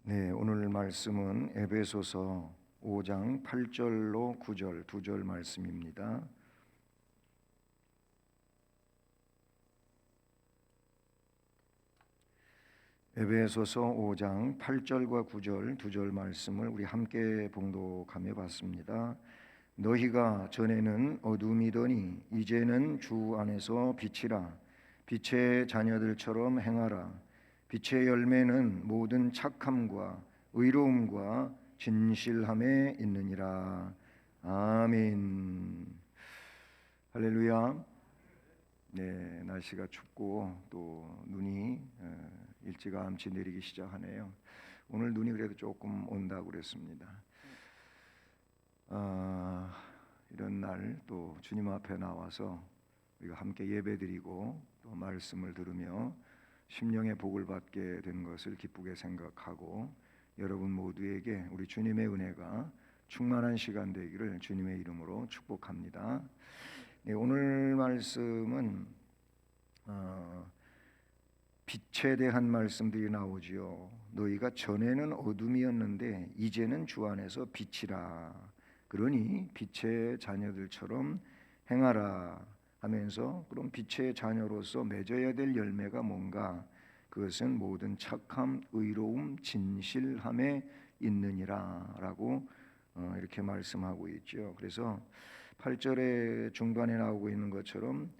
네, 오늘 말씀은 에베소서 5장 8절로 9절 두 절 말씀입니다. 에베소서 5장 8절과 9절 두 절 말씀을 우리 함께 봉독하며 봤습니다. 너희가 전에는 어둠이더니 이제는 주 안에서 빛이라. 빛의 자녀들처럼 행하라. 빛의 열매는 모든 착함과 의로움과 진실함에 있느니라. 아멘. 할렐루야. 네, 날씨가 춥고 또 눈이 일찌감치 내리기 시작하네요. 오늘 눈이 그래도 조금 온다고 그랬습니다. 이런 날 또 주님 앞에 나와서 우리가 함께 예배드리고 또 말씀을 들으며 심령의 복을 받게 된 것을 기쁘게 생각하고 여러분 모두에게 우리 주님의 은혜가 충만한 시간 되기를 주님의 이름으로 축복합니다. 네, 오늘 말씀은 빛에 대한 말씀들이 나오지요. 너희가 전에는 어둠이었는데 이제는 주 안에서 빛이라. 그러니 빛의 자녀들처럼 행하라 하면서, 그럼 빛의 자녀로서 맺어야 될 열매가 뭔가? 그것은 모든 착함, 의로움, 진실함에 있느니라 라고 이렇게 말씀하고 있죠. 그래서 8절의 중간에 나오고 있는 것처럼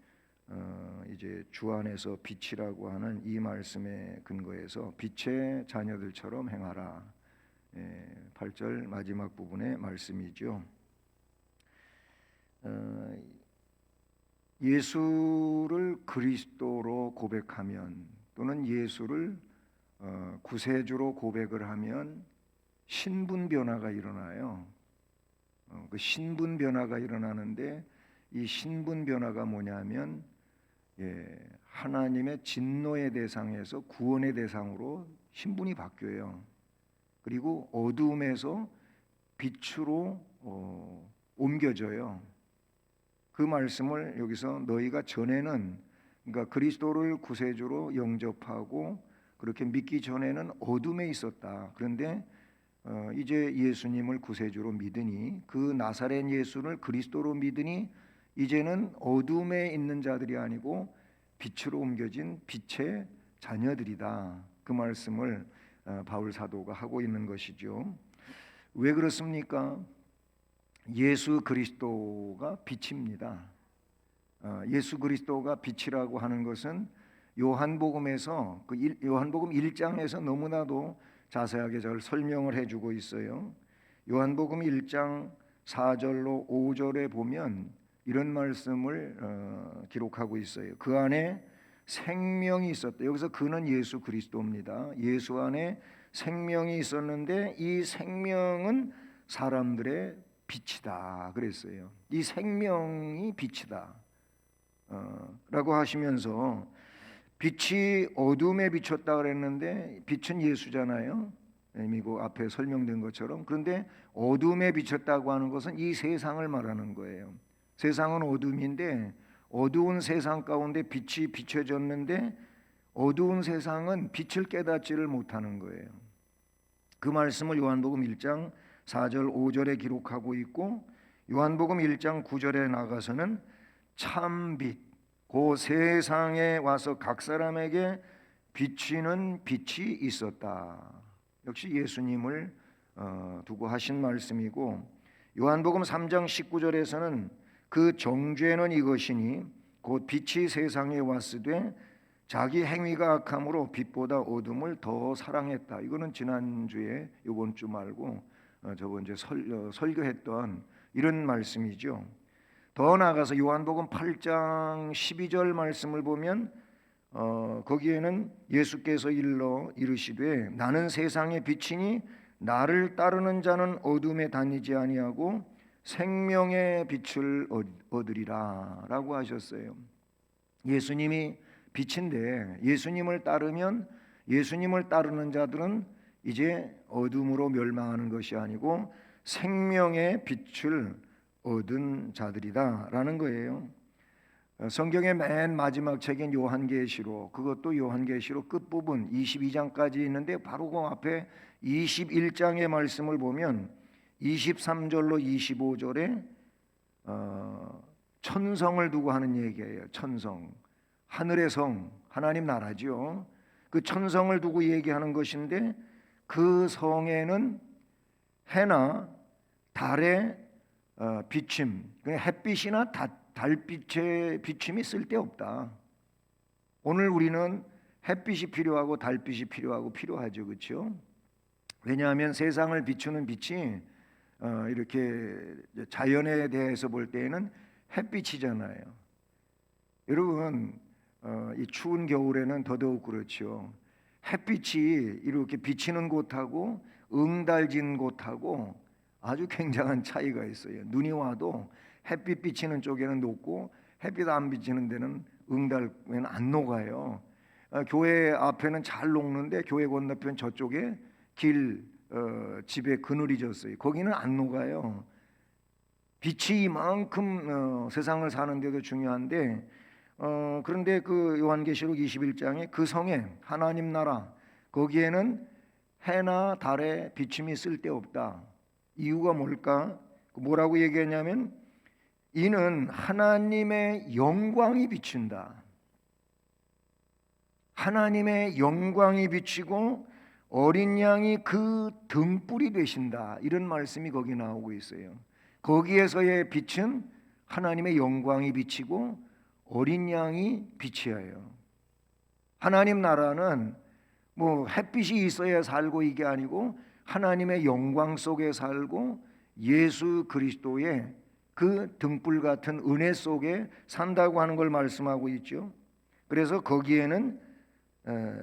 이제 주 안에서 빛이라고 하는 이 말씀의 근거에서 빛의 자녀들처럼 행하라. 8절 마지막 부분의 말씀이죠. 예수를 그리스도로 고백하면, 또는 예수를 구세주로 고백을 하면 신분 변화가 일어나요. 그 신분 변화가 일어나는데, 이 신분 변화가 뭐냐면 하나님의 진노의 대상에서 구원의 대상으로 신분이 바뀌어요. 그리고 어두움에서 빛으로 옮겨져요. 그 말씀을 여기서 너희가 전에는, 그러니까 그리스도를 구세주로 영접하고 그렇게 믿기 전에는 어둠에 있었다. 그런데 이제 예수님을 구세주로 믿으니, 그 나사렛 예수를 그리스도로 믿으니 이제는 어둠에 있는 자들이 아니고 빛으로 옮겨진 빛의 자녀들이다. 그 말씀을 바울 사도가 하고 있는 것이죠. 왜 그렇습니까? 예수 그리스도가 빛입니다. 예수 그리스도가 빛이라고 하는 것은 요한복음에서 요한복음 1장에서 너무나도 자세하게 잘 설명을 해주고 있어요. 요한복음 1장 4절로 5절에 보면 이런 말씀을 기록하고 있어요. 그 안에 생명이 있었다. 여기서 그는 예수 그리스도입니다. 예수 안에 생명이 있었는데 이 생명은 사람들의 빛이다 그랬어요. 이 생명이 빛이다 라고 하시면서, 빛이 어둠에 비쳤다 그랬는데 빛은 예수잖아요. 이미 그 앞에 설명된 것처럼. 그런데 어둠에 비쳤다고 하는 것은 이 세상을 말하는 거예요. 세상은 어둠인데 어두운 세상 가운데 빛이 비춰졌는데 어두운 세상은 빛을 깨닫지를 못하는 거예요. 그 말씀을 요한복음 1장 4절 5절에 기록하고 있고, 요한복음 1장 9절에 나가서는 참빛, 그 세상에 와서 각 사람에게 비치는 빛이 있었다. 역시 예수님을 두고 하신 말씀이고, 요한복음 3장 19절에서는 그 정죄는 이것이니 곧 빛이 세상에 왔으되 자기 행위가 악함으로 빛보다 어둠을 더 사랑했다. 이거는 지난주에, 이번 주 말고 저번 주에 설교했던 이런 말씀이죠. 더 나아가서 요한복음 8장 12절 말씀을 보면 거기에는 예수께서 이르시되 나는 세상의 빛이니 나를 따르는 자는 어둠에 다니지 아니하고 생명의 빛을 얻으리라 라고 하셨어요. 예수님이 빛인데 예수님을 따르면, 예수님을 따르는 자들은 이제 어둠으로 멸망하는 것이 아니고 생명의 빛을 얻은 자들이다 라는 거예요. 성경의 맨 마지막 책인 요한계시록, 그것도 요한계시록 끝부분 22장까지 있는데 바로 그 앞에 21장의 말씀을 보면 23절로 25절에 천성을 두고 하는 얘기예요. 천성, 하늘의 성, 하나님 나라죠. 그 천성을 두고 얘기하는 것인데 그 성에는 해나 달의 비침, 햇빛이나 달빛의 비침이 쓸데없다. 오늘 우리는 햇빛이 필요하고 달빛이 필요하죠, 그렇죠? 왜냐하면 세상을 비추는 빛이 이렇게 자연에 대해서 볼 때에는 햇빛이잖아요. 여러분, 이 추운 겨울에는 더더욱 그렇죠. 햇빛이 이렇게 비치는 곳하고 응달진 곳하고 아주 굉장한 차이가 있어요. 눈이 와도 햇빛 비치는 쪽에는 녹고 햇빛 안 비치는 데는 응달에는 안 녹아요. 교회 앞에는 잘 녹는데 교회 건너편 저쪽에 집에 그늘이 졌어요. 거기는 안 녹아요. 빛이 이만큼 세상을 사는데도 중요한데 그런데 그 요한계시록 21장에 그 성에 하나님 나라 거기에는 해나 달의 비침이 쓸데없다. 이유가 뭘까? 뭐라고 얘기했냐면 이는 하나님의 영광이 비친다. 하나님의 영광이 비치고 어린 양이 그 등불이 되신다. 이런 말씀이 거기 나오고 있어요. 거기에서의 빛은 하나님의 영광이 비치고 어린 양이 빛이에요. 하나님 나라는 뭐 햇빛이 있어야 살고 이게 아니고 하나님의 영광 속에 살고 예수 그리스도의 그 등불 같은 은혜 속에 산다고 하는 걸 말씀하고 있죠. 그래서 거기에는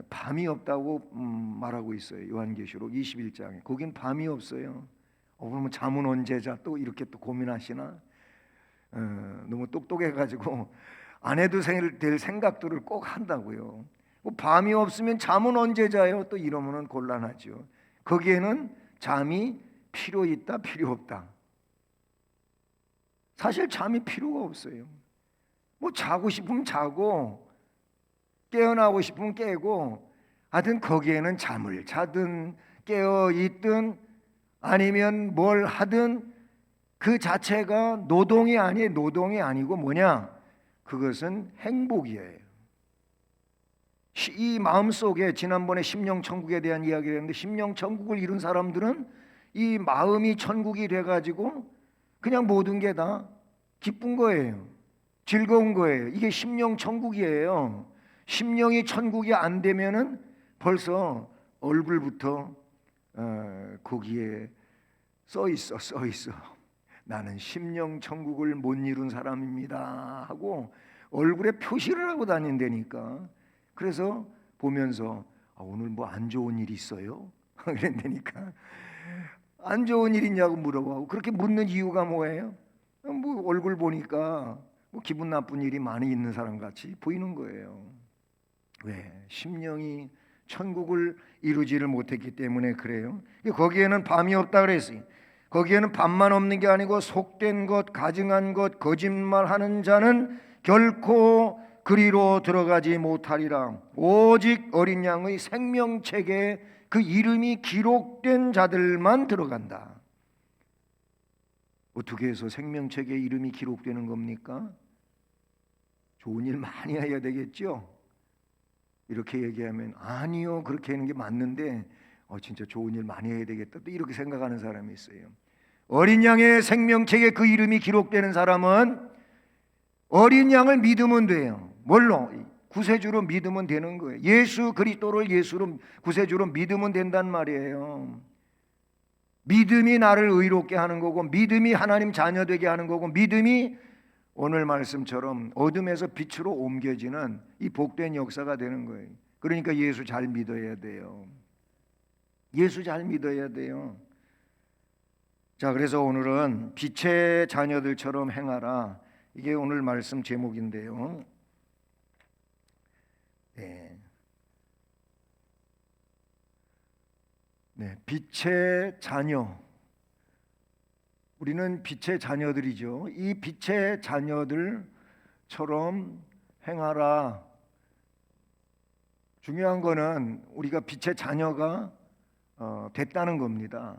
밤이 없다고 말하고 있어요. 요한계시록 21장에 거긴 밤이 없어요. 그러면 잠은 언제 자? 또 이렇게 또 고민하시나? 너무 똑똑해가지고 안 해도 될 생각들을 꼭 한다고요. 밤이 없으면 잠은 언제 자요? 또 이러면은 곤란하죠. 거기에는 잠이 필요 있다, 필요 없다. 사실 잠이 필요가 없어요. 뭐 자고 싶으면 자고 깨어나고 싶으면 깨고 하여튼 거기에는 잠을 자든 깨어 있든 아니면 뭘 하든 그 자체가 노동이 아니고 뭐냐? 그것은 행복이에요. 이 마음속에 지난번에 심령천국에 대한 이야기를 했는데 심령천국을 이룬 사람들은 이 마음이 천국이 돼가지고 그냥 모든 게 다 기쁜 거예요. 즐거운 거예요. 이게 심령천국이에요. 심령이 천국이 안 되면은 벌써 얼굴부터 거기에 써 있어. 나는 심령천국을 못 이룬 사람입니다 하고 얼굴에 표시를 하고 다닌다니까. 그래서 보면서 오늘 뭐 안 좋은 일 있어요? 그런다니까. 안 좋은 일 있냐고 물어보고 그렇게 묻는 이유가 뭐예요? 뭐 얼굴 보니까 뭐 기분 나쁜 일이 많이 있는 사람 같이 보이는 거예요. 왜? 심령이 천국을 이루지를 못했기 때문에 그래요. 거기에는 밤이 없다 그랬어요. 거기에는 밤만 없는 게 아니고 속된 것, 가증한 것, 거짓말하는 자는 결코 그리로 들어가지 못하리라. 오직 어린 양의 생명책에 그 이름이 기록된 자들만 들어간다. 어떻게 해서 생명책에 이름이 기록되는 겁니까? 좋은 일 많이 해야 되겠죠? 이렇게 얘기하면 아니요, 그렇게 하는 게 맞는데 진짜 좋은 일 많이 해야 되겠다 또 이렇게 생각하는 사람이 있어요. 어린 양의 생명책에 그 이름이 기록되는 사람은 어린 양을 믿으면 돼요. 뭘로? 구세주로 믿으면 되는 거예요. 예수 그리스도를 구세주로 믿으면 된단 말이에요. 믿음이 나를 의롭게 하는 거고 믿음이 하나님 자녀 되게 하는 거고 믿음이 오늘 말씀처럼 어둠에서 빛으로 옮겨지는 이 복된 역사가 되는 거예요. 그러니까 예수 잘 믿어야 돼요. 예수 잘 믿어야 돼요. 자, 그래서 오늘은 빛의 자녀들처럼 행하라. 이게 오늘 말씀 제목인데요. 빛의 자녀. 우리는 빛의 자녀들이죠. 이 빛의 자녀들 행하라. 중요한 거는 우리가 빛의 자녀가 됐다는 겁니다.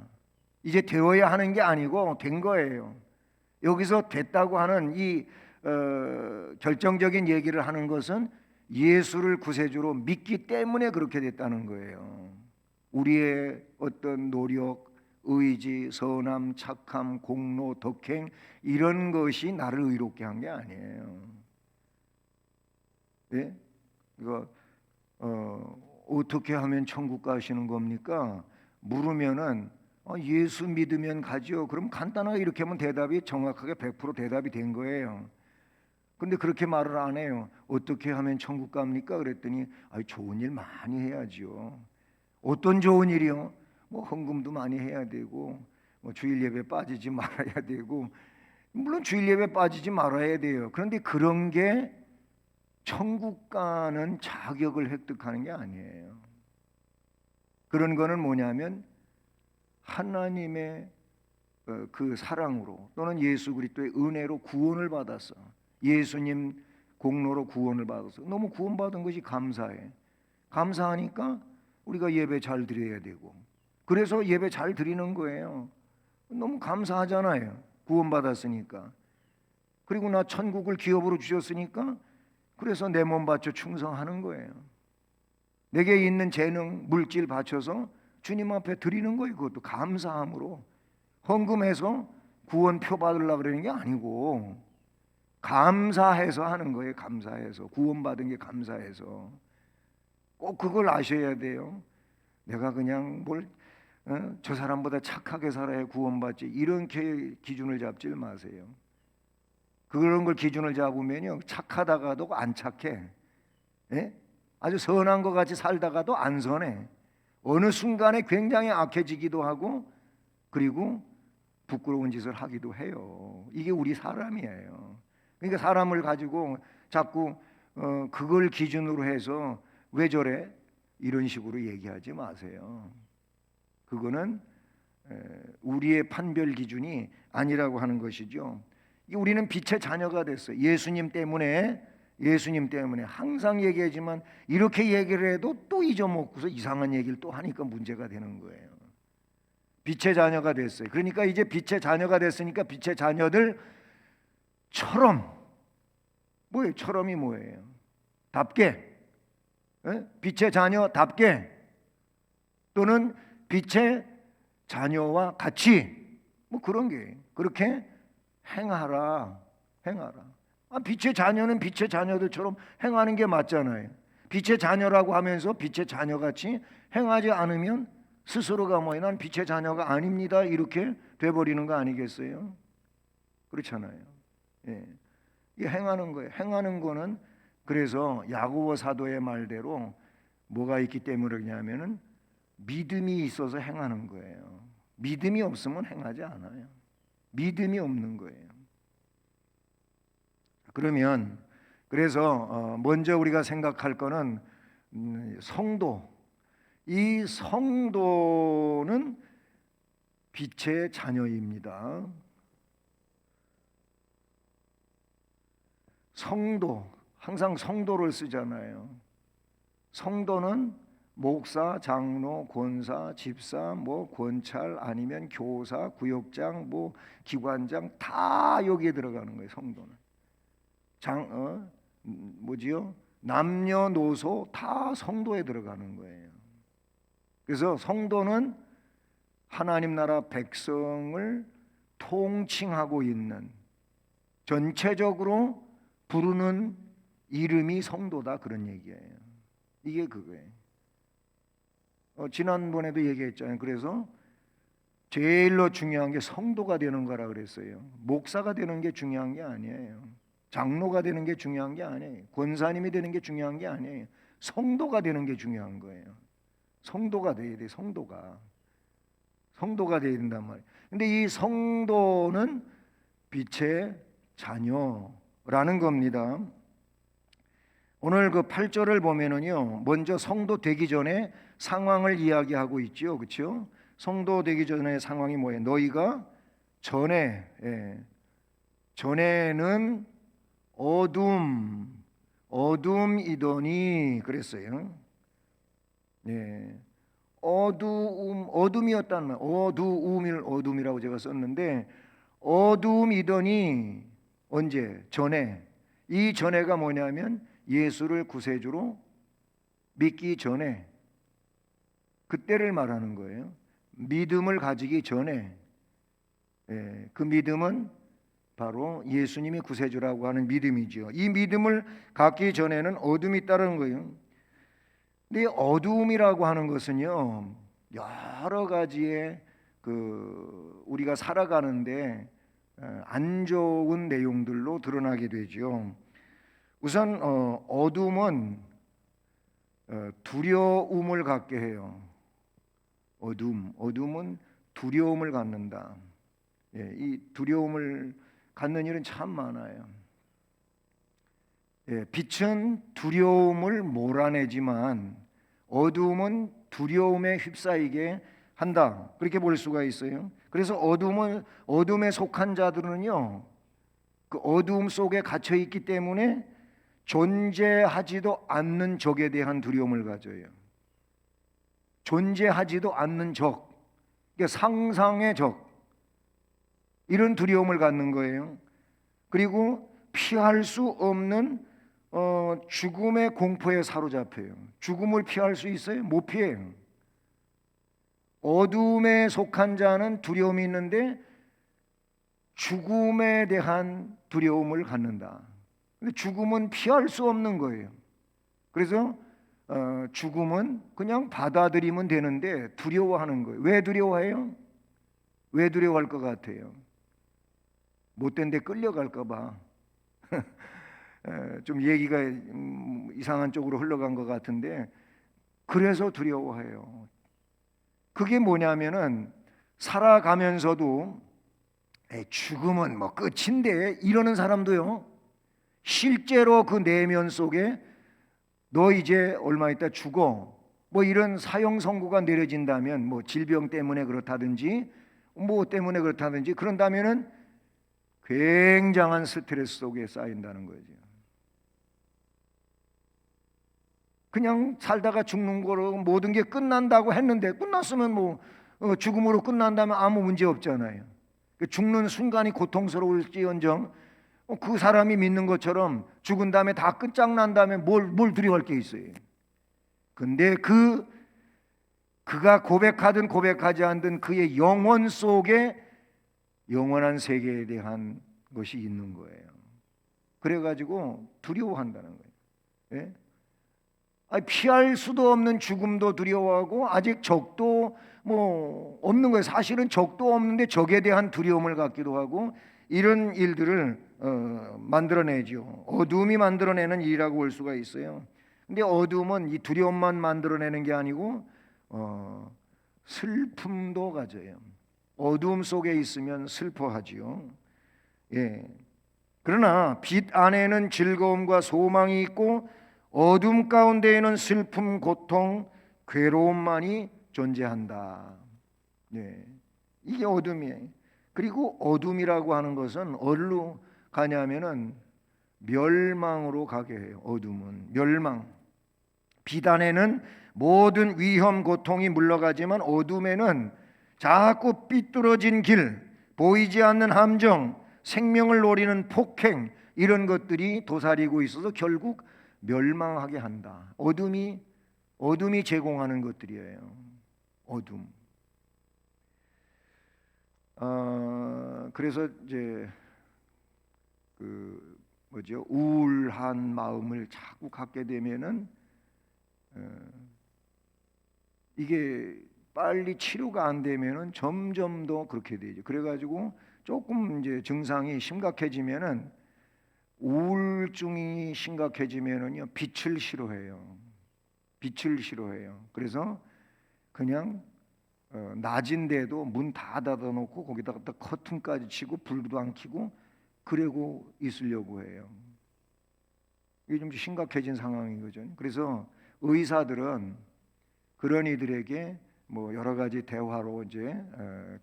이제 되어야 하는 게 아니고 된 거예요. 여기서 됐다고 하는 이 결정적인 얘기를 하는 것은 예수를 구세주로 믿기 때문에 그렇게 됐다는 거예요. 우리의 어떤 노력, 의지, 선함, 착함, 공로, 덕행 이런 것이 나를 의롭게 한 게 아니에요. 예? 이거 어떻게 하면 천국 가시는 겁니까? 물으면은 예수 믿으면 가죠. 그럼 간단하게 이렇게 하면 대답이 정확하게 100% 대답이 된 거예요. 근데 그렇게 말을 안 해요. 어떻게 하면 천국 갑니까? 그랬더니 좋은 일 많이 해야지요. 어떤 좋은 일이요? 뭐 헌금도 많이 해야 되고, 뭐 주일 예배 빠지지 말아야 되고, 물론 주일 예배 빠지지 말아야 돼요. 그런데 그런 게 천국 가는 자격을 획득하는 게 아니에요. 그런 거는 뭐냐면 하나님의 그 사랑으로 또는 예수 그리스도의 은혜로 구원을 받았어. 예수님 공로로 구원을 받았어. 너무 구원받은 것이 감사해. 감사하니까 우리가 예배 잘 드려야 되고, 그래서 예배 잘 드리는 거예요. 너무 감사하잖아요. 구원받았으니까. 그리고 나 천국을 기업으로 주셨으니까 그래서 내 몸 바쳐 충성하는 거예요. 내게 있는 재능, 물질 바쳐서 주님 앞에 드리는 거예요. 그것도 감사함으로. 헌금해서 구원표 받으려고 그러는 게 아니고 감사해서 하는 거예요. 감사해서. 구원받은 게 감사해서. 꼭 그걸 아셔야 돼요. 내가 그냥 저 사람보다 착하게 살아야 구원받지, 이렇게 기준을 잡지 마세요. 그런 걸 기준을 잡으면요, 착하다가도 안 착해. 예? 아주 선한 것 같이 살다가도 안 선해. 어느 순간에 굉장히 악해지기도 하고, 그리고 부끄러운 짓을 하기도 해요. 이게 우리 사람이에요. 그러니까 사람을 가지고 자꾸 그걸 기준으로 해서 왜 저래? 이런 식으로 얘기하지 마세요. 그거는 우리의 판별 기준이 아니라고 하는 것이죠. 우리는 빛의 자녀가 됐어요. 예수님 때문에 항상 얘기하지만 이렇게 얘기를 해도 또 잊어먹고서 이상한 얘기를 또 하니까 문제가 되는 거예요. 빛의 자녀가 됐어요. 그러니까 이제 빛의 자녀가 됐으니까 빛의 자녀들처럼, 뭐예요? 처럼이 뭐예요? 답게, 빛의 자녀답게, 또는 빛의 자녀와 같이, 뭐 그런 게 그렇게 행하라. 빛의 자녀는 빛의 자녀들처럼 행하는 게 맞잖아요. 빛의 자녀라고 하면서 빛의 자녀같이 행하지 않으면 스스로가 난 빛의 자녀가 아닙니다, 이렇게 돼버리는 거 아니겠어요? 그렇잖아요. 예. 이게 행하는 거예요. 행하는 거는 그래서 야고보 사도의 말대로 뭐가 있기 때문이냐면은 믿음이 있어서 행하는 거예요. 믿음이 없으면 행하지 않아요. 믿음이 없는 거예요. 그러면 그래서 먼저 우리가 생각할 거는 성도. 이 성도는 빛의 자녀입니다. 성도, 항상 성도를 쓰잖아요. 성도는 목사, 장로, 권사, 집사, 권찰, 아니면 교사, 구역장, 기관장 다 여기에 들어가는 거예요. 성도는 남녀노소 다 성도에 들어가는 거예요. 그래서 성도는 하나님 나라 백성을 통칭하고 있는, 전체적으로 부르는 이름이 성도다, 그런 얘기예요. 이게 그거예요. 지난번에도 얘기했잖아요. 그래서 제일로 중요한 게 성도가 되는 거라 그랬어요. 목사가 되는 게 중요한 게 아니에요. 장로가 되는 게 중요한 게 아니에요. 권사님이 되는 게 중요한 게 아니에요. 성도가 되는 게 중요한 거예요. 성도가 돼야 돼. 성도가 돼야 된단 말이에요. 근데 이 성도는 빛의 자녀라는 겁니다. 오늘 그 8절을 보면은요, 먼저 성도 되기 전에 상황을 이야기하고 있죠. 그렇죠? 성도 되기 전에 상황이 뭐예요? 너희가 전에는 어둠이더니 그랬어요. 예. 어둠이었단 말. 어둠이라고 제가 썼는데 어둠이더니 언제? 전에. 이 전에가 뭐냐면 예수를 구세주로 믿기 전에, 그때를 말하는 거예요. 믿음을 가지기 전에. 그 믿음은 바로 예수님이 구세주라고 하는 믿음이죠. 이 믿음을 갖기 전에는 어둠이 있다는 거예요. 근데 어둠이라고 하는 것은요, 여러 가지의 우리가 살아가는데 안 좋은 내용들로 드러나게 되죠. 우선 어둠은 두려움을 갖게 해요. 어둠은 두려움을 갖는다. 이 두려움을 갖는 일은 참 많아요. 빛은 두려움을 몰아내지만 어둠은 두려움에 휩싸이게 한다. 그렇게 볼 수가 있어요. 그래서 어둠에 속한 자들은요, 그 어둠 속에 갇혀 있기 때문에 존재하지도 않는 적에 대한 두려움을 가져요. 존재하지도 않는 적, 그러니까 상상의 적, 이런 두려움을 갖는 거예요. 그리고 피할 수 없는 죽음의 공포에 사로잡혀요. 죽음을 피할 수 있어요? 못 피해요. 어둠에 속한 자는 두려움이 있는데 죽음에 대한 두려움을 갖는다. 근데 죽음은 피할 수 없는 거예요. 그래서 죽음은 그냥 받아들이면 되는데 두려워하는 거예요. 왜 두려워해요? 왜 두려워할 것 같아요? 못된 데 끌려갈까 봐. 좀 얘기가 이상한 쪽으로 흘러간 것 같은데, 그래서 두려워해요. 그게 뭐냐면은 살아가면서도 죽음은 뭐 끝인데 이러는 사람도요, 실제로 그 내면 속에 너 이제 얼마 있다 죽어, 뭐 이런 사형 선고가 내려진다면, 뭐 질병 때문에 그렇다든지 뭐 때문에 그렇다든지 그런다면은 굉장한 스트레스 속에 쌓인다는 거죠. 그냥 살다가 죽는 거로 모든 게 끝난다고 했는데, 끝났으면 뭐 죽음으로 끝난다면 아무 문제 없잖아요. 죽는 순간이 고통스러울지언정 그 사람이 믿는 것처럼 죽은 다음에 다 끝장난 다음에 뭘 두려워할 게 있어요. 근데 그가 고백하든 고백하지 않든 그의 영혼 속에 영원한 세계에 대한 것이 있는 거예요. 그래가지고 두려워한다는 거예요. 예? 피할 수도 없는 죽음도 두려워하고 아직 적도 뭐 없는 거예요. 사실은 적도 없는데 적에 대한 두려움을 갖기도 하고, 이런 일들을 만들어내죠. 어둠이 만들어내는 일이라고 볼 수가 있어요. 근데 어둠은 이 두려움만 만들어내는 게 아니고 슬픔도 가져요. 어둠 속에 있으면 슬퍼하지요. 예. 그러나 빛 안에는 즐거움과 소망이 있고 어둠 가운데에는 슬픔, 고통, 괴로움만이 존재한다. 예. 이게 어둠이에요. 그리고 어둠이라고 하는 것은 어디로 가냐면은 멸망으로 가게 해요. 어둠은 멸망. 빛 안에는 모든 위험, 고통이 물러가지만 어둠에는 자꾸 삐뚤어진 길, 보이지 않는 함정, 생명을 노리는 폭행, 이런 것들이 도사리고 있어서 결국 멸망하게 한다. 어둠이 제공하는 것들이에요. 어둠. 그래서 이제 우울한 마음을 자꾸 갖게 되면은 이게 빨리 치료가 안 되면은 점점 더 그렇게 되죠. 그래가지고 조금 이제 증상이 심각해지면은, 우울증이 심각해지면은요, 빛을 싫어해요. 그래서 그냥 낮인데도 문 다 닫아놓고 거기다가 커튼까지 치고 불도 안 켜고 그러고 있으려고 해요. 이게 좀 심각해진 상황인 거죠. 그래서 의사들은 그런 이들에게 뭐 여러 가지 대화로 이제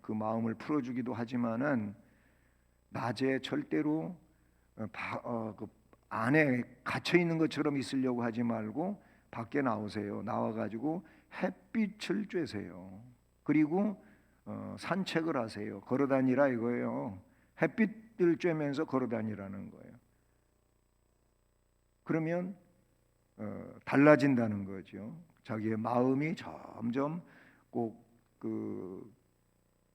그 마음을 풀어주기도 하지만은 낮에 절대로 안에 갇혀 있는 것처럼 있으려고 하지 말고 밖에 나오세요. 나와가지고 햇빛을 쬐세요. 그리고 산책을 하세요. 걸어다니라 이거예요. 햇빛을 쬐면서 걸어다니라는 거예요. 그러면 달라진다는 거죠. 자기의 마음이 점점 꼭 그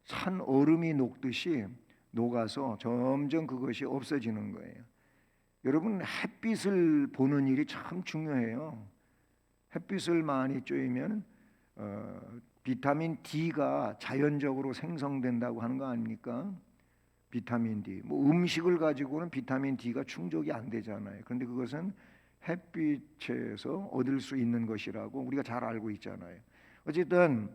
산 얼음이 녹듯이 녹아서 점점 그것이 없어지는 거예요. 여러분, 햇빛을 보는 일이 참 중요해요. 햇빛을 많이 쬐면 비타민 D가 자연적으로 생성된다고 하는 거 아닙니까? 비타민 D. 뭐 음식을 가지고는 비타민 D가 충족이 안 되잖아요. 그런데 그것은 햇빛에서 얻을 수 있는 것이라고 우리가 잘 알고 있잖아요. 어쨌든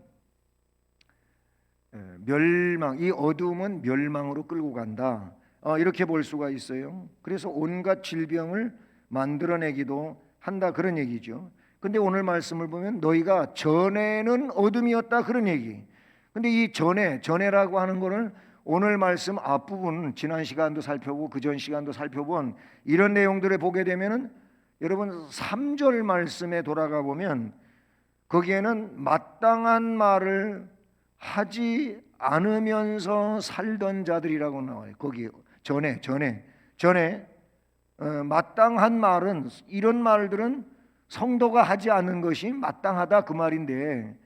멸망, 이 어둠은 멸망으로 끌고 간다. 이렇게 볼 수가 있어요. 그래서 온갖 질병을 만들어내기도 한다, 그런 얘기죠. 근데 오늘 말씀을 보면 너희가 전에는 어둠이었다, 그런 얘기. 근데 이 전에라고 하는 거는 오늘 말씀 앞부분, 지난 시간도 살펴보고 그전 시간도 살펴본 이런 내용들을 보게 되면은 여러분 3절 말씀에 돌아가 보면 거기에는 마땅한 말을 하지 않으면서 살던 자들이라고 나와요. 거기 전에 마땅한 말은, 이런 말들은 성도가 하지 않는 것이 마땅하다, 그 말인데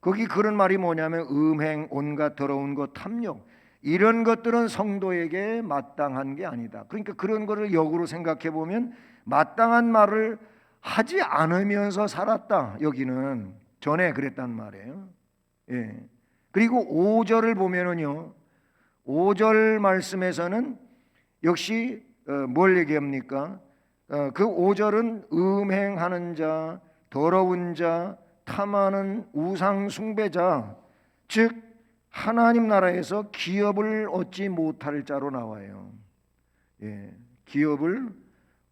거기 그런 말이 뭐냐면 음행, 온갖 더러운 것, 탐욕, 이런 것들은 성도에게 마땅한 게 아니다. 그러니까 그런 거를 역으로 생각해 보면 마땅한 말을 하지 않으면서 살았다. 여기는 전에 그랬단 말이에요. 예. 그리고 5절을 보면은요, 5절 말씀에서는 역시 뭘 얘기합니까? 그 5절은 음행하는 자, 더러운 자, 탐하는 우상 숭배자, 즉 하나님 나라에서 기업을 얻지 못할 자로 나와요. 예, 기업을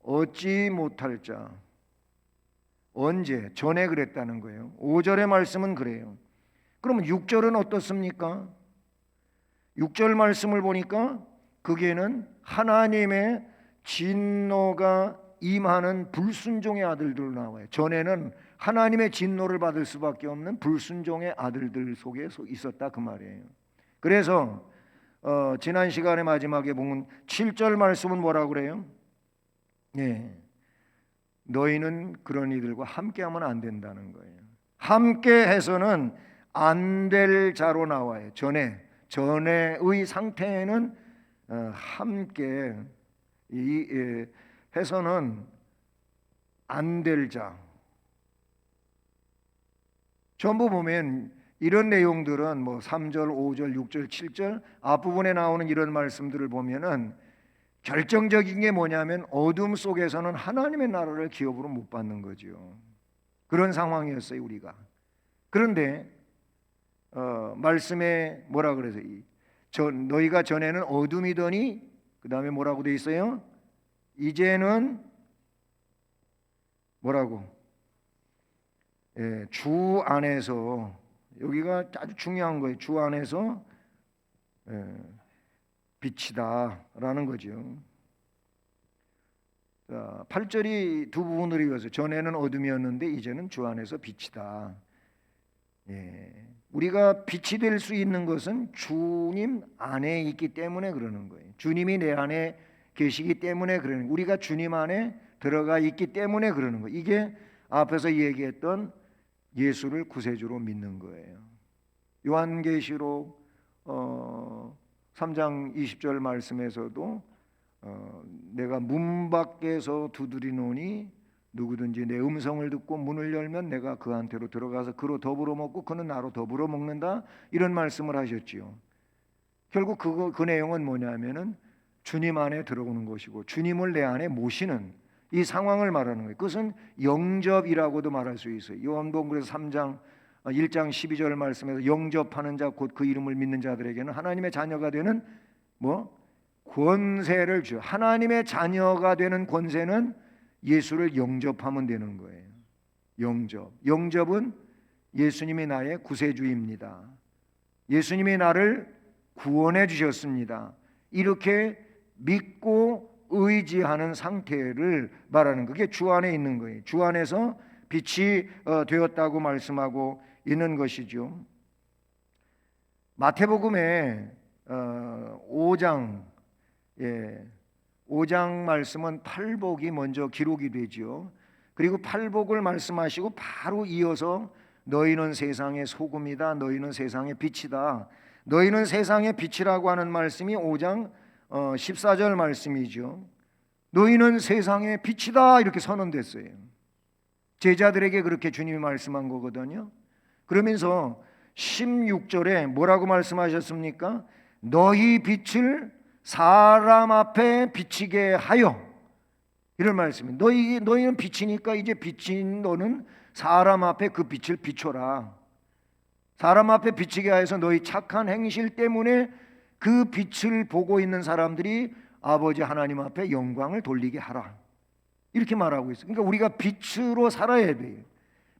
얻지 못할 자. 언제? 전에 그랬다는 거예요. 5절의 말씀은 그래요. 그러면 6절은 어떻습니까? 6절 말씀을 보니까 거기에는 하나님의 진노가 임하는 불순종의 아들들 나와요. 전에는 하나님의 진노를 받을 수밖에 없는 불순종의 아들들 속에 있었다, 그 말이에요. 그래서 지난 시간에 마지막에 본 7절 말씀은 뭐라고 그래요? 예, 너희는 그런 이들과 함께하면 안 된다는 거예요. 함께해서는 안 될 자로 나와요. 전에의 상태에는 함께 해서는 안 될 자. 전부 보면 이런 내용들은 뭐 3절, 5절, 6절, 7절 앞부분에 나오는 이런 말씀들을 보면은 결정적인 게 뭐냐면 어둠 속에서는 하나님의 나라를 기업으로 못 받는 거죠. 그런 상황이었어요, 우리가. 그런데 말씀에 뭐라 그래서 너희가 전에는 어둠이더니 그 다음에 뭐라고 돼 있어요? 이제는 뭐라고? 예, 주 안에서, 여기가 아주 중요한 거예요. 주 안에서 빛이다라는 거죠. 8절이 두 부분으로 이어서 전에는 어둠이었는데 이제는 주 안에서 빛이다. 예, 우리가 빛이 될 수 있는 것은 주님 안에 있기 때문에 그러는 거예요. 주님이 내 안에 계시기 때문에 그러는 거예요. 우리가 주님 안에 들어가 있기 때문에 그러는 거예요. 이게 앞에서 얘기했던 예수를 구세주로 믿는 거예요. 요한계시록 3장 20절 말씀에서도 내가 문 밖에서 두드리노니 누구든지 내 음성을 듣고 문을 열면 내가 그한테로 들어가서 그로 더불어 먹고 그는 나로 더불어 먹는다, 이런 말씀을 하셨지요. 결국 그 내용은 뭐냐면은 주님 안에 들어오는 것이고 주님을 내 안에 모시는 이 상황을 말하는 거예요. 그것은 영접이라고도 말할 수 있어요. 요한복음 그래서 3장 1장 12절 말씀에서 영접하는 자 곧 그 이름을 믿는 자들에게는 하나님의 자녀가 되는 권세를 주. 하나님의 자녀가 되는 권세는 예수를 영접하면 되는 거예요. 영접은 예수님이 나의 구세주입니다. 예수님이 나를 구원해 주셨습니다. 이렇게 믿고 의지하는 상태를 말하는 그게 주 안에 있는 거예요. 주 안에서 빛이 되었다고 말씀하고 있는 것이죠. 마태복음에 5장 5장 말씀은 팔복이 먼저 기록이 되죠. 그리고 팔복을 말씀하시고 바로 이어서 너희는 세상의 소금이다, 너희는 세상의 빛이다, 너희는 세상의 빛이라고 하는 말씀이 5장 14절 말씀이죠. 너희는 세상의 빛이다 이렇게 선언됐어요. 제자들에게 그렇게 주님이 말씀한 거거든요. 그러면서 16절에 뭐라고 말씀하셨습니까? 너희 빛을 사람 앞에 비치게 하여, 이런 말씀이에요. 너희는 빛이니까 이제 빛인 너는 사람 앞에 그 빛을 비춰라. 사람 앞에 비치게 하여서 너희 착한 행실 때문에 그 빛을 보고 있는 사람들이 아버지 하나님 앞에 영광을 돌리게 하라. 이렇게 말하고 있어요. 그러니까 우리가 빛으로 살아야 돼요.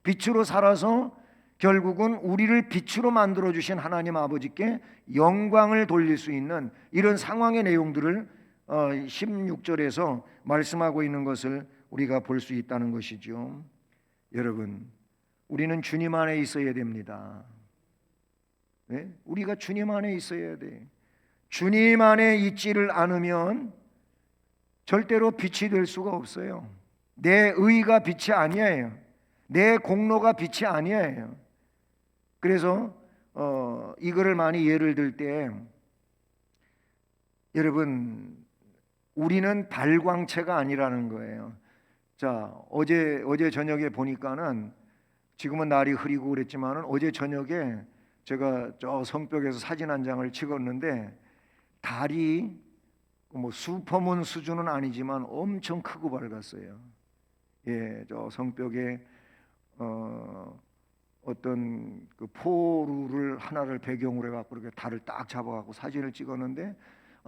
빛으로 살아서 결국은 우리를 빛으로 만들어주신 하나님 아버지께 영광을 돌릴 수 있는 이런 상황의 내용들을 16절에서 말씀하고 있는 것을 우리가 볼 수 있다는 것이죠. 여러분, 우리는 주님 안에 있어야 됩니다. 네? 우리가 주님 안에 있어야 돼. 주님 안에 있지를 않으면 절대로 빛이 될 수가 없어요. 내 의가 빛이 아니에요. 내 공로가 빛이 아니에요. 그래서 이거를 많이 예를 들 때, 여러분, 우리는 발광체가 아니라는 거예요. 자, 어제 저녁에 보니까는, 지금은 날이 흐리고 그랬지만은 어제 저녁에 제가 저 성벽에서 사진 한 장을 찍었는데 달이 뭐 슈퍼문 수준은 아니지만 엄청 크고 밝았어요. 예, 저 성벽에 어떤 그 포루를 하나를 배경으로 해갖고 이렇게 달을 딱 잡아갖고 사진을 찍었는데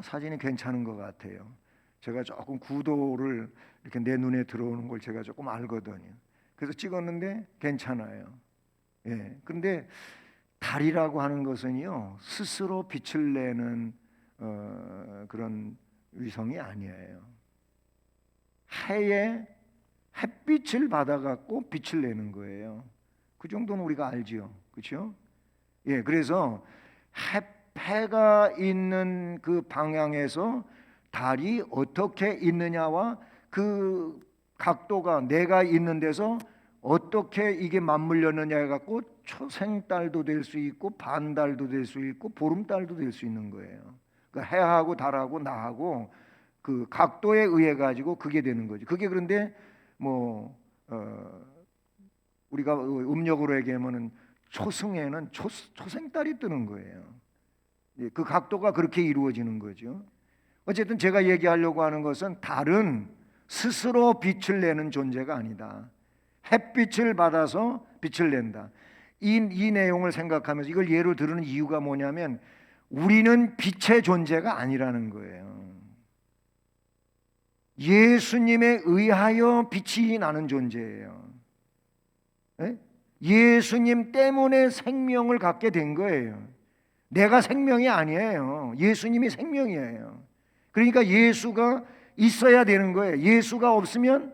사진이 괜찮은 것 같아요. 제가 조금 구도를 이렇게 내 눈에 들어오는 걸 제가 조금 알거든요. 그래서 찍었는데 괜찮아요. 예, 그런데 달이라고 하는 것은요 스스로 빛을 내는 그런 위성이 아니에요. 해에 햇빛을 받아갖고 빛을 내는 거예요. 그 정도는 우리가 알지요, 그렇죠? 예, 그래서 해가 있는 그 방향에서 달이 어떻게 있느냐와 그 각도가 내가 있는 데서 어떻게 이게 맞물렸느냐에 갖고 초생달도 될 수 있고 반달도 될 수 있고 보름달도 될 수 있는 거예요. 그 해하고 달하고 나하고 그 각도에 의해 가지고 그게 되는 거죠. 그게 그런데 뭐 우리가 음력으로 얘기하면은 초승에는 초생달이 뜨는 거예요. 그 각도가 그렇게 이루어지는 거죠. 어쨌든 제가 얘기하려고 하는 것은 달은 스스로 빛을 내는 존재가 아니다. 햇빛을 받아서 빛을 낸다. 이 내용을 생각하면서 이걸 예로 들으는 이유가 뭐냐면 우리는 빛의 존재가 아니라는 거예요. 예수님에 의하여 빛이 나는 존재예요. 네? 예수님 때문에 생명을 갖게 된 거예요. 내가 생명이 아니에요. 예수님이 생명이에요. 그러니까 예수가 있어야 되는 거예요. 예수가 없으면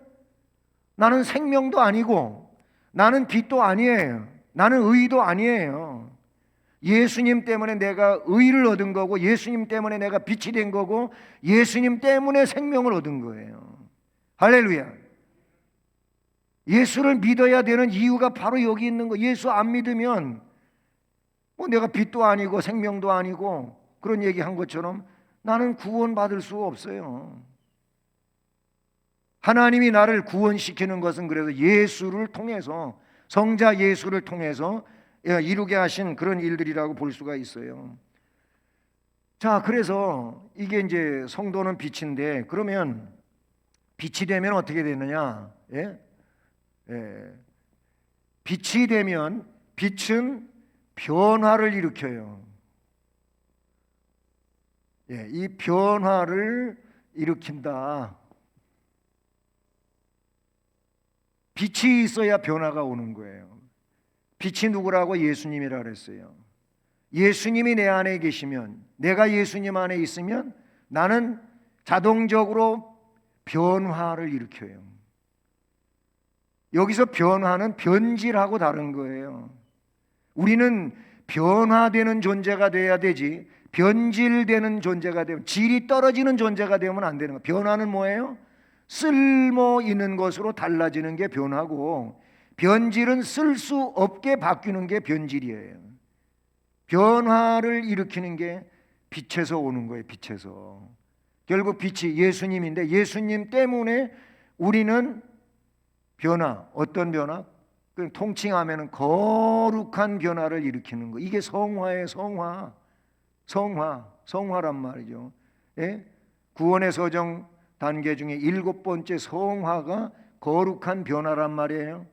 나는 생명도 아니고 나는 빛도 아니에요. 나는 의도 아니에요. 예수님 때문에 내가 의를 얻은 거고 예수님 때문에 내가 빛이 된 거고 예수님 때문에 생명을 얻은 거예요. 할렐루야. 예수를 믿어야 되는 이유가 바로 여기 있는 거. 예수 안 믿으면 뭐 내가 빛도 아니고 생명도 아니고 그런 얘기한 것처럼 나는 구원받을 수가 없어요. 하나님이 나를 구원시키는 것은 그래서 예수를 통해서 성자 예수를 통해서 이루게 하신 그런 일들이라고 볼 수가 있어요. 자, 그래서 이게 이제 성도는 빛인데 그러면 빛이 되면 어떻게 되느냐? 빛이 되면 빛은 변화를 일으켜요. 이 변화를 일으킨다. 빛이 있어야 변화가 오는 거예요. 빛이 누구라고? 예수님이라 그랬어요. 예수님이 내 안에 계시면, 내가 예수님 안에 있으면 나는 자동적으로 변화를 일으켜요. 여기서 변화는 변질하고 다른 거예요. 우리는 변화되는 존재가 돼야 되지, 변질되는 존재가 되면, 질이 떨어지는 존재가 되면 안 되는 거예요. 변화는 뭐예요? 쓸모 있는 것으로 달라지는 게 변화고, 변질은 쓸 수 없게 바뀌는 게 변질이에요. 변화를 일으키는 게 빛에서 오는 거예요. 빛에서. 결국 빛이 예수님인데, 예수님 때문에 우리는 변화, 어떤 변화? 그 통칭하면은 거룩한 변화를 일으키는 거. 이게 성화예요. 성화란 말이죠. 예? 구원의 서정 단계 중에 7번째 성화가 거룩한 변화란 말이에요.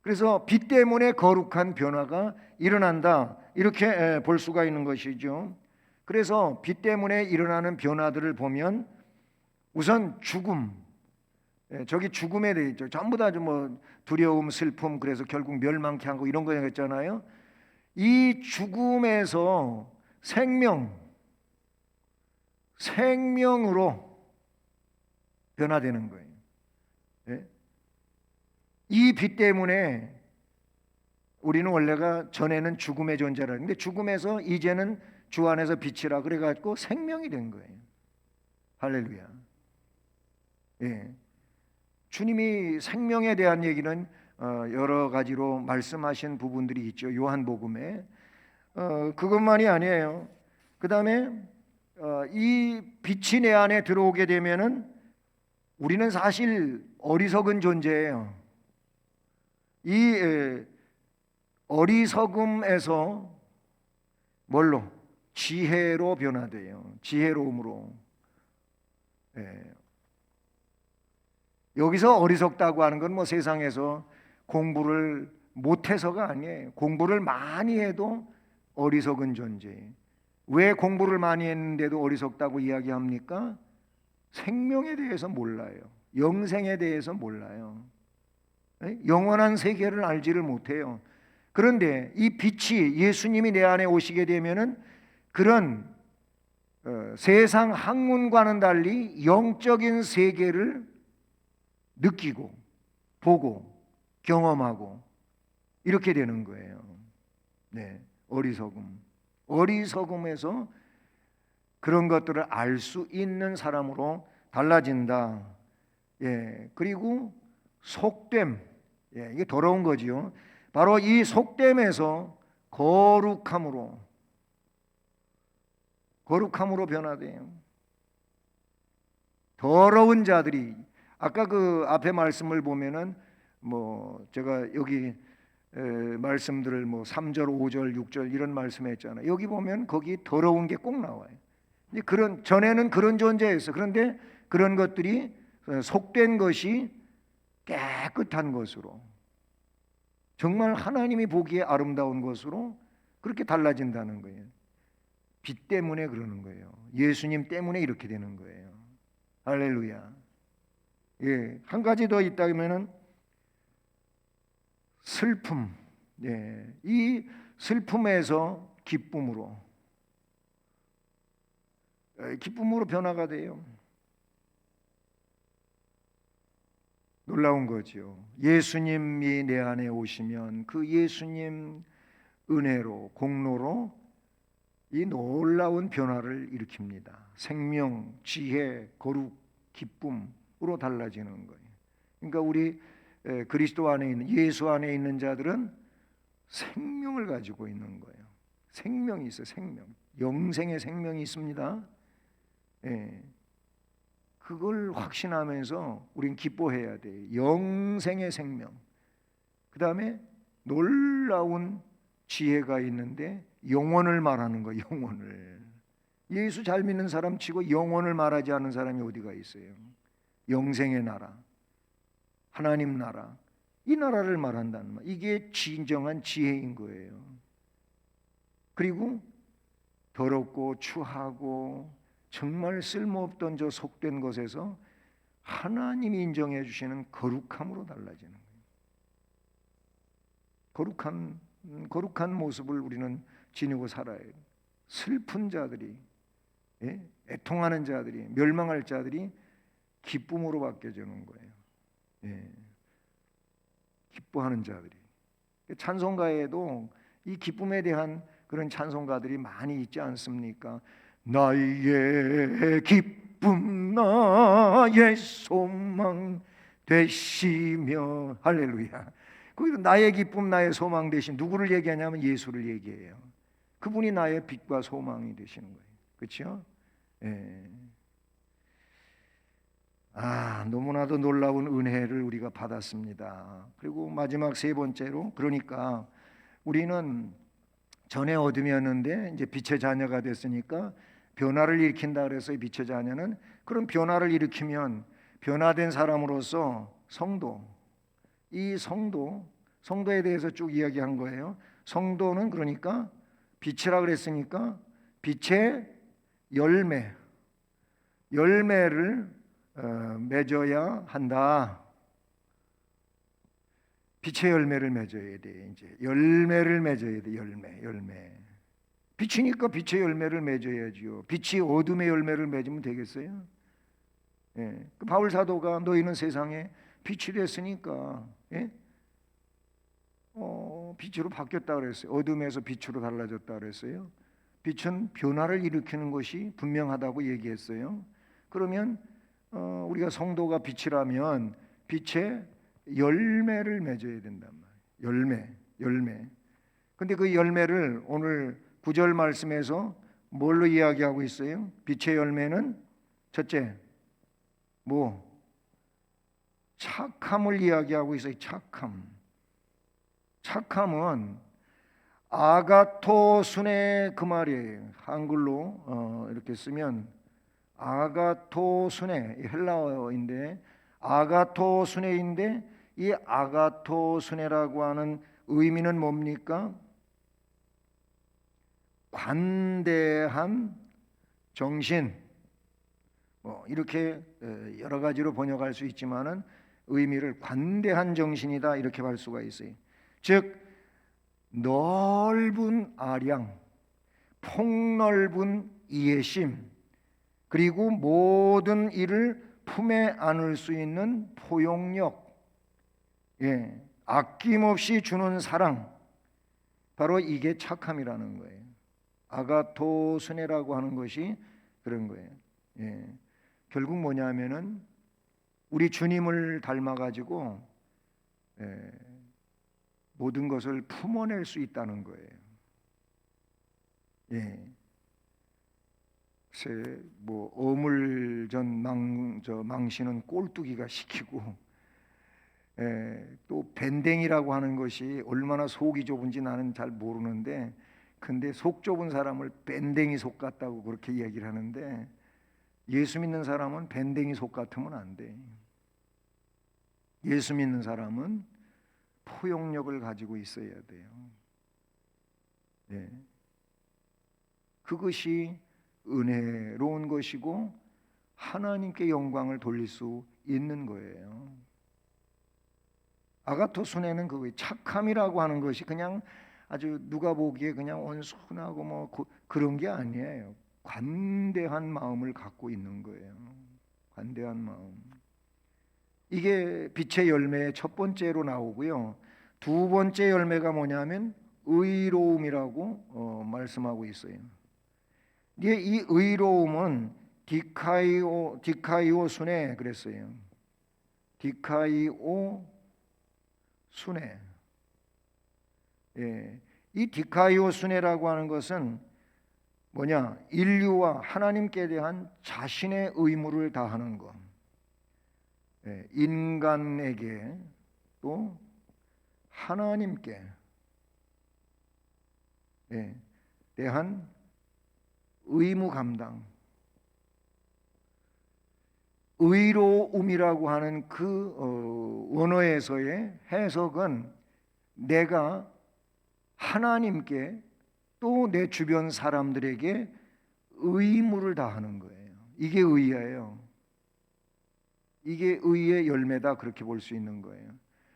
그래서 빛 때문에 거룩한 변화가 일어난다, 이렇게 볼 수가 있는 것이죠. 그래서 빛 때문에 일어나는 변화들을 보면 우선 죽음, 저기 죽음에 대해 있죠. 전부 다 뭐 두려움, 슬픔, 그래서 결국 멸망케 하고 이런 거 했잖아요. 이 죽음에서 생명으로 변화되는 거예요. 이 빛 때문에 우리는 원래가 전에는 죽음의 존재라 했는데, 죽음에서 이제는 주 안에서 빛이라 그래가지고 생명이 된 거예요. 할렐루야. 예. 주님이 생명에 대한 얘기는 여러 가지로 말씀하신 부분들이 있죠. 요한복음에. 그것만이 아니에요. 그 다음에 이 빛이 내 안에 들어오게 되면은 우리는 사실 어리석은 존재예요. 이 어리석음에서 뭘로? 지혜로 변화돼요. 지혜로움으로. 여기서 어리석다고 하는 건 뭐 세상에서 공부를 못해서가 아니에요. 공부를 많이 해도 어리석은 존재. 왜 공부를 많이 했는데도 어리석다고 이야기합니까? 생명에 대해서 몰라요. 영생에 대해서 몰라요. 영원한 세계를 알지를 못해요. 그런데 이 빛이 예수님이 내 안에 오시게 되면은 그런 세상 학문과는 달리 영적인 세계를 느끼고 보고 경험하고 이렇게 되는 거예요. 네, 어리석음에서 그런 것들을 알 수 있는 사람으로 달라진다. 예, 그리고 속됨, 예, 이게 더러운 거지요. 바로 이 속됨에서 거룩함으로 변화돼요. 더러운 자들이, 아까 그 앞에 말씀을 보면은 뭐 제가 여기 말씀들을 뭐 3절, 5절, 6절 이런 말씀했잖아요. 여기 보면 거기 더러운 게 꼭 나와요. 그런 전에는 그런 존재였어. 그런데 그런 것들이 속된 것이 깨끗한 것으로, 정말 하나님이 보기에 아름다운 것으로 그렇게 달라진다는 거예요. 빛 때문에 그러는 거예요. 예수님 때문에 이렇게 되는 거예요. 할렐루야. 예, 한 가지 더 있다면은 슬픔. 예, 이 슬픔에서 기쁨으로 변화가 돼요. 놀라운 거죠. 예수님이 내 안에 오시면 그 예수님 은혜로, 공로로 이 놀라운 변화를 일으킵니다. 생명, 지혜, 거룩, 기쁨으로 달라지는 거예요. 그러니까 우리 그리스도 안에 있는, 예수 안에 있는 자들은 생명을 가지고 있는 거예요. 생명이 있어요. 생명. 영생의 생명이 있습니다. 예. 그걸 확신하면서 우린 기뻐해야 돼요. 영생의 생명. 그 다음에 놀라운 지혜가 있는데 영원을 말하는 거예요. 영원을. 예수 잘 믿는 사람 치고 영원을 말하지 않는 사람이 어디가 있어요? 영생의 나라, 하나님 나라, 이 나라를 말한다는 말. 이게 진정한 지혜인 거예요. 그리고 더럽고 추하고 정말 쓸모없던 저 속된 것에서 하나님이 인정해 주시는 거룩함으로 달라지는 거예요. 거룩한 모습을 우리는 지니고 살아야 해요. 슬픈 자들이, 애통하는 자들이, 멸망할 자들이 기쁨으로 바뀌어지는 거예요. 예. 기뻐하는 자들이. 찬송가에도 이 기쁨에 대한 그런 찬송가들이 많이 있지 않습니까? 나의 기쁨 나의 소망 되시며, 할렐루야. 거기서 나의 기쁨 나의 소망 되신, 누구를 얘기하냐면 예수를 얘기해요. 그분이 나의 빛과 소망이 되시는 거예요. 그렇죠? 예. 너무나도 놀라운 은혜를 우리가 받았습니다. 그리고 마지막 세 번째로, 그러니까 우리는 전에 어둠이었는데 이제 빛의 자녀가 됐으니까 변화를 일으킨다 그래서 빛의 자녀는, 그런 변화를 일으키면 변화된 사람으로서 성도, 이 성도에 대해서 쭉 이야기한 거예요. 성도는 그러니까 빛이라 그랬으니까 빛의 열매를 맺어야 한다. 빛의 열매를 맺어야 돼. 이제 열매를 맺어야 돼. 열매. 빛이니까 빛의 열매를 맺어야지요. 빛이 어둠의 열매를 맺으면 되겠어요? 예. 그 바울 사도가 너희는 세상에 빛이 됐으니까, 예? 빛으로 바뀌었다 그랬어요. 어둠에서 빛으로 달라졌다 그랬어요. 빛은 변화를 일으키는 것이 분명하다고 얘기했어요. 그러면 우리가 성도가 빛이라면 빛의 열매를 맺어야 된단 말이에요. 열매. 근데 그 열매를 오늘 9절 말씀에서 뭘로 이야기하고 있어요? 빛의 열매는 첫째, 착함을 이야기하고 있어요. 착함은 아가토순의 그 말이에요. 한글로 이렇게 쓰면 아가토순의, 헬라어인데 아가토순의인데, 이 아가토순의라고 하는 의미는 뭡니까? 관대한 정신, 이렇게 여러 가지로 번역할 수 있지만은 의미를 관대한 정신이다 이렇게 할 수가 있어요. 즉 넓은 아량, 폭넓은 이해심, 그리고 모든 일을 품에 안을 수 있는 포용력, 아낌없이 주는 사랑, 바로 이게 착함이라는 거예요. 아가토스네라고 하는 것이 그런 거예요. 결국 뭐냐면은 우리 주님을 닮아가지고 모든 것을 품어낼 수 있다는 거예요. 글쎄, 어물전 망신은 꼴뚜기가 시키고, 또 밴댕이라고 하는 것이 얼마나 속이 좁은지 나는 잘 모르는데, 근데 속 좁은 사람을 밴댕이 속 같다고 그렇게 얘기를 하는데, 예수 믿는 사람은 밴댕이 속 같으면 안 돼. 예수 믿는 사람은 포용력을 가지고 있어야 돼요. 그것이 은혜로운 것이고 하나님께 영광을 돌릴 수 있는 거예요. 아가토순에는 그 착함이라고 하는 것이 그냥 아주 누가 보기에 그냥 온순하고 그런 게 아니에요. 관대한 마음을 갖고 있는 거예요. 관대한 마음. 이게 빛의 열매의 첫 번째로 나오고요. 두 번째 열매가 뭐냐면 의로움이라고 말씀하고 있어요. 이 의로움은 디카이오 순에 그랬어요. 디카이오 순에. 이 디카이오 순에라고 하는 것은 뭐냐? 인류와 하나님께 대한 자신의 의무를 다하는 것. 인간에게 또 하나님께 대한 의무 감당. 의로움이라고 하는 그 원어에서의 해석은 내가 하나님께 또 내 주변 사람들에게 의무를 다하는 거예요. 이게 의예요. 이게 의의 열매다 그렇게 볼 수 있는 거예요.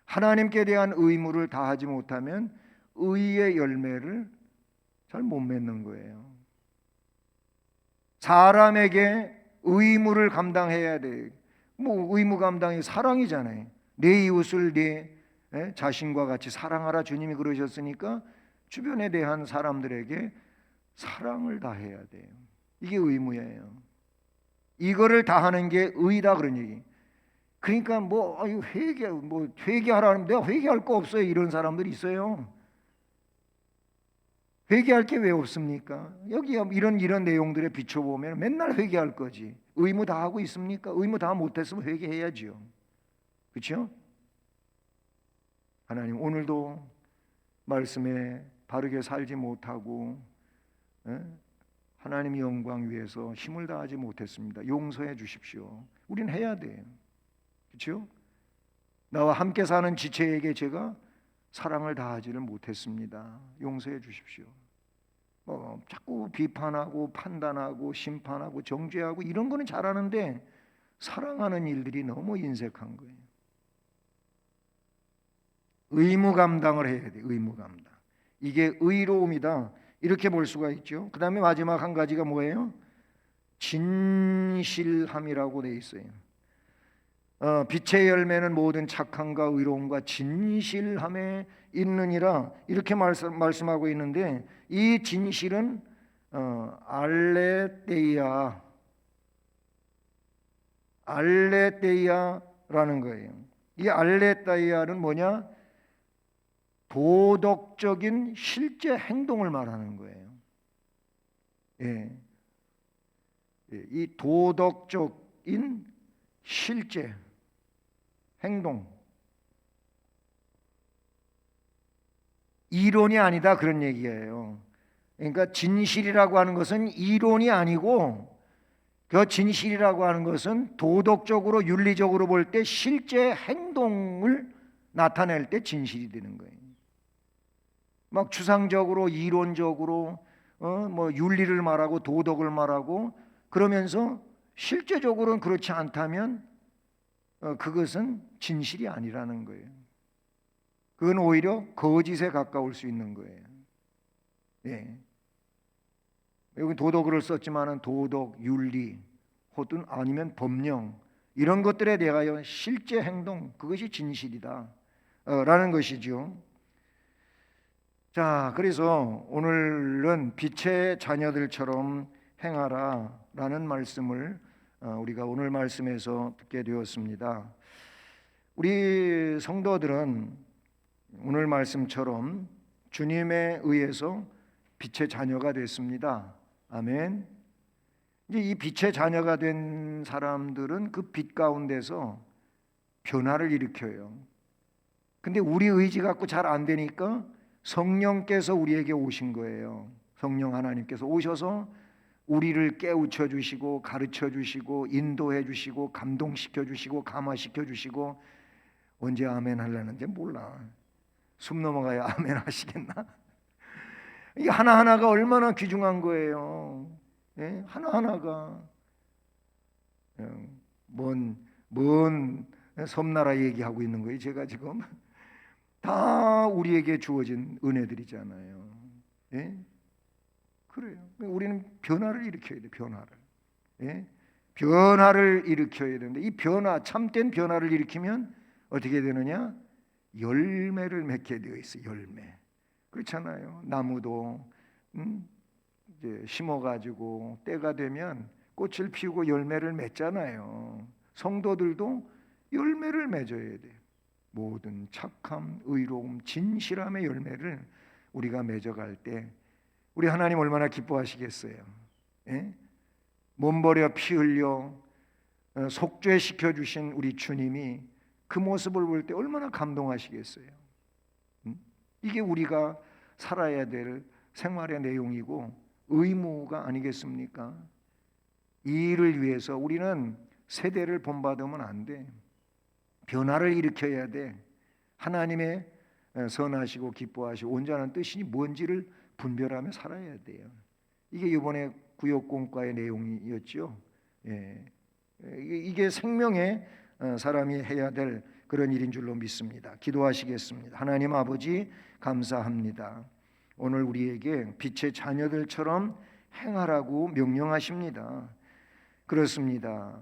하나님께 대한 의무를 다하지 못하면 의의 열매를 잘 못 맺는 거예요. 사람에게 의무를 감당해야 돼. 뭐 의무 감당이 사랑이잖아요. 내 이웃을 내 자신과 같이 사랑하라 주님이 그러셨으니까 주변에 대한 사람들에게 사랑을 다해야 돼요. 이게 의무예요. 이거를 다하는 게 의다 그런 얘기. 그러니까 회개하라는 내가 회개할 거 없어요. 이런 사람들이 있어요. 회개할 게 왜 없습니까? 여기 이런 내용들에 비춰보면 맨날 회개할 거지. 의무 다 하고 있습니까? 의무 다 못했으면 회개해야죠. 그렇죠? 하나님 오늘도 말씀에 바르게 살지 못하고 하나님의 영광 위해서 힘을 다하지 못했습니다. 용서해 주십시오. 우린 해야 돼요. 그렇죠? 나와 함께 사는 지체에게 제가 사랑을 다하지를 못했습니다. 용서해 주십시오. 자꾸 비판하고 판단하고 심판하고 정죄하고 이런 거는 잘하는데 사랑하는 일들이 너무 인색한 거예요. 의무 감당을 해야 돼요. 의무 감당. 이게 의로움이다. 이렇게 볼 수가 있죠. 그 다음에 마지막 한 가지가 뭐예요? 진실함이라고 돼 있어요. 빛의 열매는 모든 착함과 의로움과 진실함에 있느니라 이렇게 말씀하고 있는데 이 진실은 알레데이아라는 거예요. 이 알레데이아는 뭐냐? 도덕적인 실제 행동을 말하는 거예요. 이 도덕적인 실제 행동, 이론이 아니다 그런 얘기예요. 그러니까 진실이라고 하는 것은 이론이 아니고 그 진실이라고 하는 것은 도덕적으로 윤리적으로 볼 때 실제 행동을 나타낼 때 진실이 되는 거예요. 막 추상적으로 이론적으로 윤리를 말하고 도덕을 말하고 그러면서 실제적으로는 그렇지 않다면 그것은 진실이 아니라는 거예요. 그건 오히려 거짓에 가까울 수 있는 거예요. 여기 도덕을 썼지만은 도덕, 윤리, 혹은 아니면 법령 이런 것들에 대하여 실제 행동 그것이 진실이다 라는 것이죠. 자, 그래서 오늘은 빛의 자녀들처럼 행하라 라는 말씀을 우리가 오늘 말씀에서 듣게 되었습니다. 우리 성도들은 오늘 말씀처럼 주님에 의해서 빛의 자녀가 됐습니다. 아멘. 이제 이 빛의 자녀가 된 사람들은 그 빛 가운데서 변화를 일으켜요. 근데 우리 의지 갖고 잘 안 되니까 성령께서 우리에게 오신 거예요. 성령 하나님께서 오셔서 우리를 깨우쳐 주시고 가르쳐 주시고 인도해 주시고 감동시켜 주시고 감화시켜 주시고 언제 아멘 하려는지 몰라. 숨 넘어가야 아멘 하시겠나? 이게 하나하나가 얼마나 귀중한 거예요. 하나하나가 먼 섬나라 얘기하고 있는 거예요. 제가 지금 다 우리에게 주어진 은혜들이잖아요. 그래요. 우리는 변화를 일으켜야 돼. 변화를 일으켜야 되는데 이 변화, 참된 변화를 일으키면 어떻게 되느냐? 열매를 맺게 되어 있어요. 열매. 그렇잖아요. 나무도 이제 심어가지고 때가 되면 꽃을 피우고 열매를 맺잖아요. 성도들도 열매를 맺어야 돼요. 모든 착함, 의로움, 진실함의 열매를 우리가 맺어갈 때 우리 하나님 얼마나 기뻐하시겠어요. 몸버려 피 흘려 속죄시켜 주신 우리 주님이 그 모습을 볼 때 얼마나 감동하시겠어요. 이게 우리가 살아야 될 생활의 내용이고 의무가 아니겠습니까? 이 일을 위해서 우리는 세대를 본받으면 안 돼. 변화를 일으켜야 돼. 하나님의 선하시고 기뻐하시고 온전한 뜻이 뭔지를 분별하며 살아야 돼요. 이게 이번에 구역공과의 내용이었죠. 이게 생명의 사람이 해야 될 그런 일인 줄로 믿습니다. 기도하시겠습니다. 하나님 아버지 감사합니다. 오늘 우리에게 빛의 자녀들처럼 행하라고 명령하십니다. 그렇습니다.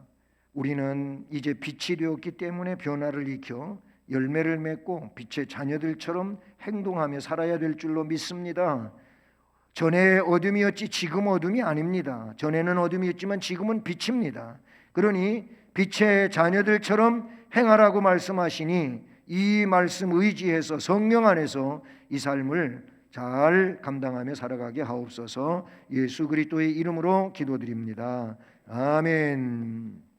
우리는 이제 빛이 되었기 때문에 변화를 익혀 열매를 맺고 빛의 자녀들처럼 행동하며 살아야 될 줄로 믿습니다. 전에 어둠이었지 지금 어둠이 아닙니다. 전에는 어둠이었지만 지금은 빛입니다. 그러니 빛의 자녀들처럼 행하라고 말씀하시니 이 말씀 의지해서 성령 안에서 이 삶을 잘 감당하며 살아가게 하옵소서. 예수 그리스도의 이름으로 기도드립니다. 아멘.